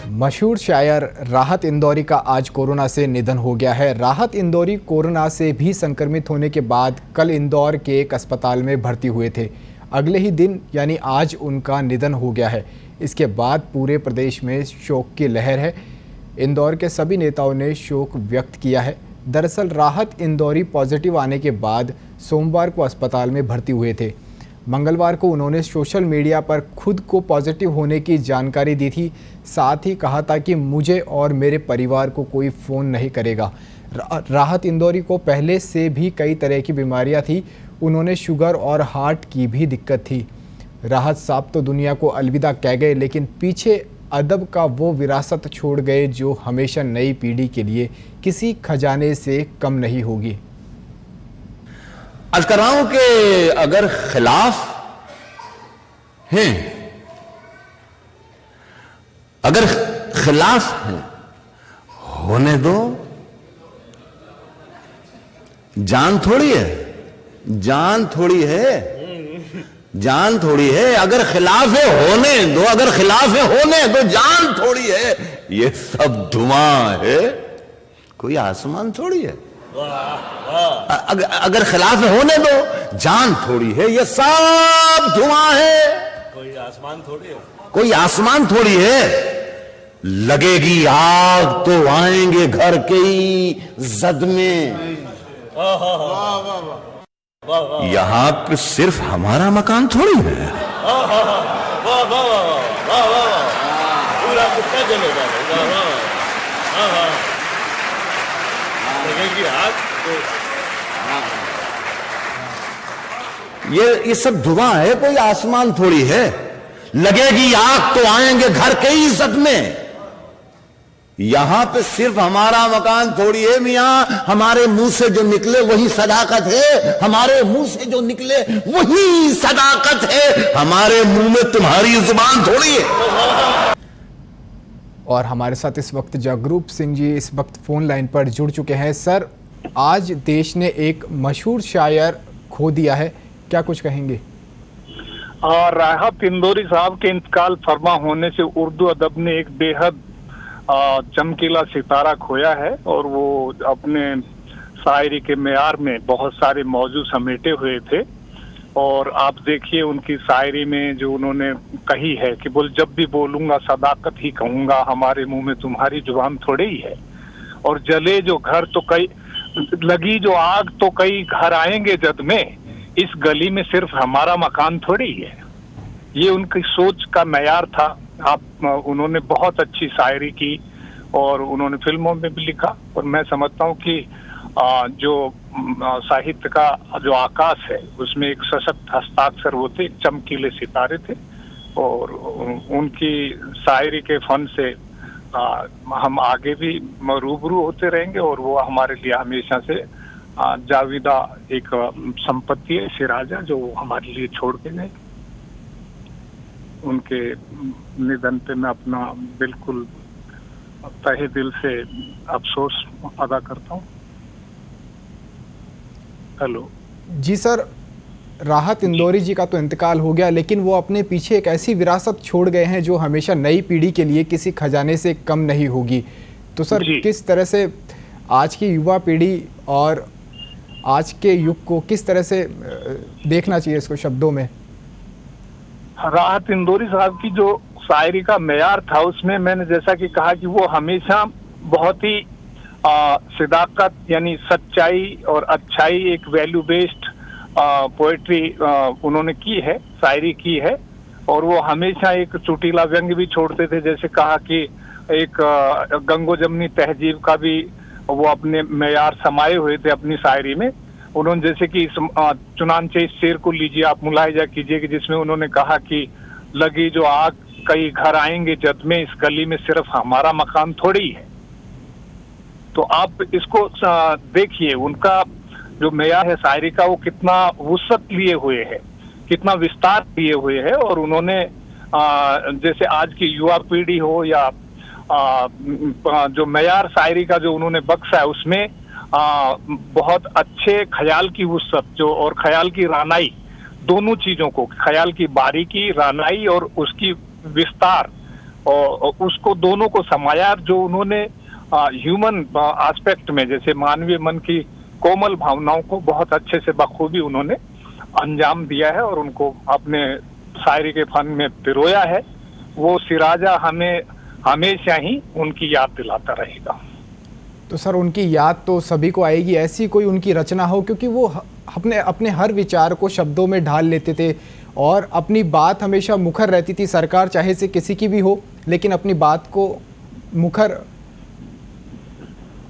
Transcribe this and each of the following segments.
मशहूर शायर राहत इंदौरी का आज कोरोना से निधन हो गया है। राहत इंदौरी कोरोना से भी संक्रमित होने के बाद कल इंदौर के एक अस्पताल में भर्ती हुए थे। अगले ही दिन यानी आज उनका निधन हो गया है। इसके बाद पूरे प्रदेश में शोक की लहर है। इंदौर के सभी नेताओं ने शोक व्यक्त किया है। दरअसल राहत इंदौरी पॉजिटिव आने के बाद सोमवार को अस्पताल में भर्ती हुए थे। मंगलवार को उन्होंने सोशल मीडिया पर खुद को पॉजिटिव होने की जानकारी दी थी। साथ ही कहा था कि मुझे और मेरे परिवार को कोई फ़ोन नहीं करेगा। राहत इंदौरी को पहले से भी कई तरह की बीमारियां थी। उन्होंने शुगर और हार्ट की भी दिक्कत थी। राहत साहब तो दुनिया को अलविदा कह गए, लेकिन पीछे अदब का वो विरासत छोड़ गए जो हमेशा नई पीढ़ी के लिए किसी खजाने से कम नहीं होगी। अर्ज कर रहा हूं कि अगर खिलाफ हैं, अगर खिलाफ हैं, होने दो। जान थोड़ी है, जान थोड़ी है, जान थोड़ी है। अगर खिलाफ है होने दो, अगर खिलाफ है होने दो, जान थोड़ी है। ये सब धुआं है, कोई आसमान थोड़ी है। अगर खिलाफ है होने दो, जान थोड़ी है। ये सब धुआं है, कोई आसमान थोड़ी है, कोई आसमान थोड़ी है। लगेगी आग तो आएंगे घर के ही जद में। यहां पे सिर्फ हमारा मकान थोड़ी है। पूरा कुत्ता चलेगा। लगेगी आग तो ये सब धुआं है, कोई आसमान थोड़ी है। लगेगी आग तो आएंगे घर के ही इज्जत में। यहां पे सिर्फ हमारा मकान थोड़ी है मियां। हमारे मुंह से जो निकले वही सदाकत है। हमारे मुंह से जो निकले वही सदाकत है। हमारे मुंह में तुम्हारी जुबान थोड़ी है। और हमारे साथ इस वक्त जगरूप सिंह जी इस वक्त फोन लाइन पर जुड़ चुके हैं। सर, आज देश ने एक मशहूर शायर खो दिया है, क्या कुछ कहेंगे? राहत इंदौरी साहब के इंतकाल फरमा होने से उर्दू अदब ने एक बेहद चमकीला सितारा खोया है। और वो अपने शायरी के मेयार में बहुत सारे मौजू समेटे हुए थे। और आप देखिए उनकी शायरी में जो उन्होंने कही है कि जब भी बोलूंगा सदाकत ही कहूंगा, हमारे मुंह में तुम्हारी जुबान थोड़ी ही है। और जले जो घर तो कई, लगी जो आग तो कई घर आएंगे जद में, इस गली में सिर्फ हमारा मकान थोड़ी है। ये उनकी सोच का मेयार था। उन्होंने बहुत अच्छी शायरी की और उन्होंने फिल्मों में भी लिखा। और मैं समझता हूँ कि जो साहित्य का जो आकाश है उसमें एक सशक्त हस्ताक्षर वो थे, चमकीले सितारे थे। और उनकी शायरी के फन से हम आगे भी रूबरू होते रहेंगे। और वो हमारे लिए हमेशा से जाविदा एक संपत्ति है, सिराजा जो हमारे लिए छोड़ के गए। उनके निधन पे मैं अपना बिल्कुल तहे दिल से अफसोस अदा करता हूँ। हेलो जी सर, राहत इंदौरी जी का तो इंतकाल हो गया, लेकिन वो अपने पीछे एक ऐसी विरासत छोड़ गए हैं जो हमेशा नई पीढ़ी के लिए किसी खजाने से कम नहीं होगी। तो सर, किस तरह से आज की युवा पीढ़ी और आज के युग को किस तरह से देखना चाहिए इसको शब्दों में? राहत इंदौरी साहब की जो शायरी का मेयार था उसमें मैंने जैसा कि कहा कि वो हमेशा बहुत ही सदाकत यानी सच्चाई और अच्छाई, एक वैल्यू बेस्ड पोएट्री उन्होंने की है, शायरी की है। और वो हमेशा एक चुटीला व्यंग भी छोड़ते थे। जैसे कहा कि एक गंगो जमनी तहजीब का भी वो अपने मेयार समाये हुए थे अपनी शायरी में। उन्होंने जैसे कि चुनांचे इस शेर को लीजिए, आप मुलाहिजा कीजिए कि जिसमें उन्होंने कहा कि लगी जो आग कई घर आएंगे जद में, इस गली में सिर्फ हमारा मकान थोड़ी है। तो आप इसको देखिए, उनका जो मेयार है शायरी का वो कितना वुसअत लिए हुए है, कितना विस्तार लिए हुए है। और उन्होंने जैसे आज की युवा पीढ़ी हो या जो मेयार शायरी का जो उन्होंने बख्शा है उसमें बहुत अच्छे ख्याल की वुसअत जो और ख्याल की रानाई, दोनों चीजों को, ख्याल की बारीकी, रानाई और उसकी विस्तार और उसको दोनों को समाया, जो उन्होंने ह्यूमन एस्पेक्ट में, जैसे मानवीय मन की कोमल भावनाओं को बहुत अच्छे से बखूबी उन्होंने अंजाम दिया है और उनको अपने शायरी के फन में पिरोया है। वो सिराजा हमें हमेशा ही उनकी याद दिलाता रहेगा। तो सर उनकी याद तो सभी को आएगी, ऐसी कोई उनकी रचना हो, क्योंकि वो अपने हर विचार को शब्दों में ढाल लेते थे और अपनी बात हमेशा मुखर रहती थी, सरकार चाहे से किसी की भी हो, लेकिन अपनी बात को मुखर।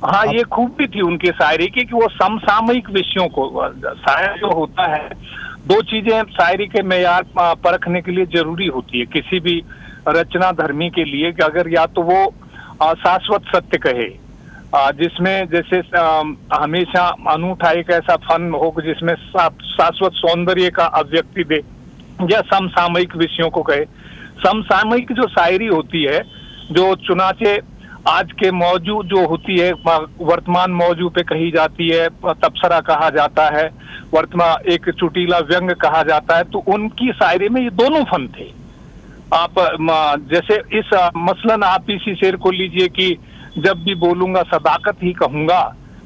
हाँ, ये खूबी थी उनकी शायरी की कि वो समसामयिक विषयों को, शायर जो होता है, दो चीजें शायरी के मेयार परखने के लिए जरूरी होती है किसी भी रचना धर्मी के लिए, कि अगर या तो वो शाश्वत सत्य कहे, जिसमें जैसे हमेशा अनूठा एक ऐसा फन हो जिसमें शाश्वत सौंदर्य का अभिव्यक्ति दे, या समसामयिक विषयों को कहे। समसामयिक जो शायरी होती है, जो चुनाचे आज के मौजू जो होती है, वर्तमान मौजू पे कही जाती है, तबसरा कहा जाता है, वर्तमान एक चुटीला व्यंग कहा जाता है, तो उनकी शायरी में ये दोनों फन थे। आप जैसे इस मसलन आप इसी शेर को लीजिए कि जब भी बोलूंगा सदाकत ही कहूंगा,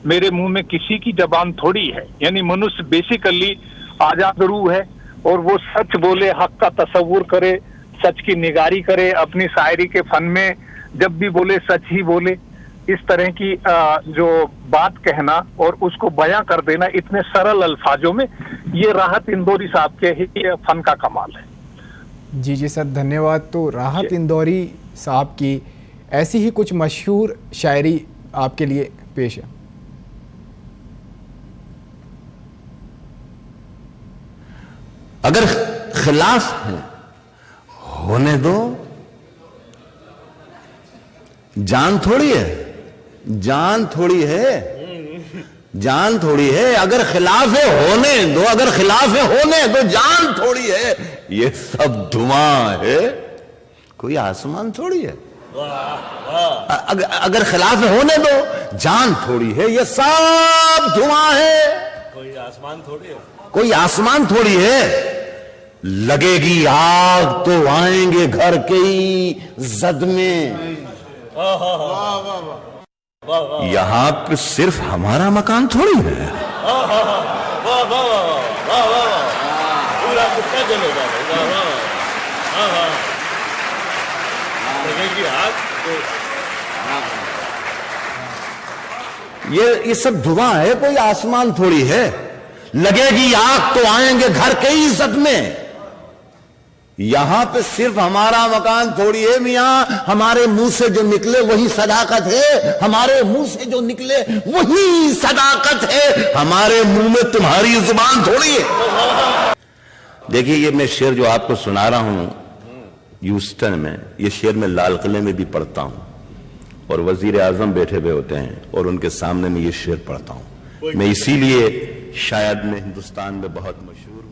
मेरे मुंह में किसी की जबान थोड़ी है। यानी मनुष्य बेसिकली आजाद रूह है और वो सच बोले, हक का तसव्वुर करे, सच की निगारी करे, अपनी शायरी के फन में जब भी बोले सच ही बोले। इस तरह की जो बात कहना और उसको बयां कर देना इतने सरल अल्फाजों में, ये राहत इंदौरी साहब के ही फन का कमाल है। जी जी सर, धन्यवाद। तो राहत इंदौरी साहब की ऐसी ही कुछ मशहूर शायरी आपके लिए पेश है। अगर खिलाफ है होने दो, जान थोड़ी है, जान थोड़ी है, जान थोड़ी है। अगर खिलाफ है होने दो, अगर खिलाफ है होने दो, जान थोड़ी है। ये सब धुआं है, कोई आसमान थोड़ी है। अगर खिलाफ है होने दो, जान थोड़ी है। ये सब धुआं है, कोई आसमान थोड़ी है। कोई आसमान थोड़ी है। लगेगी आग तो आएंगे घर के ही जद में। यहां पे सिर्फ हमारा मकान थोड़ी है। पूरा कुत्ता जलेगा। लगेगी आग तो ये सब धुआं है, कोई आसमान थोड़ी है। लगेगी आग तो आएंगे घर के ही इज्जत में। यहां पे सिर्फ हमारा मकान थोड़ी है मियां, हमारे मुंह से जो निकले वही सदाकत है। हमारे मुंह से जो निकले वही सदाकत है। हमारे मुंह में तुम्हारी जुबान थोड़ी है। देखिए, ये मैं शेर जो आपको सुना रहा हूं ह्यूस्टन में, ये शेर मैं लाल किले में भी पढ़ता हूं और वजीर आजम बैठे हुए होते हैं और उनके सामने में ये शेर पढ़ता हूं। मैं इसीलिए शायद मैं हिंदुस्तान में बहुत मशहूर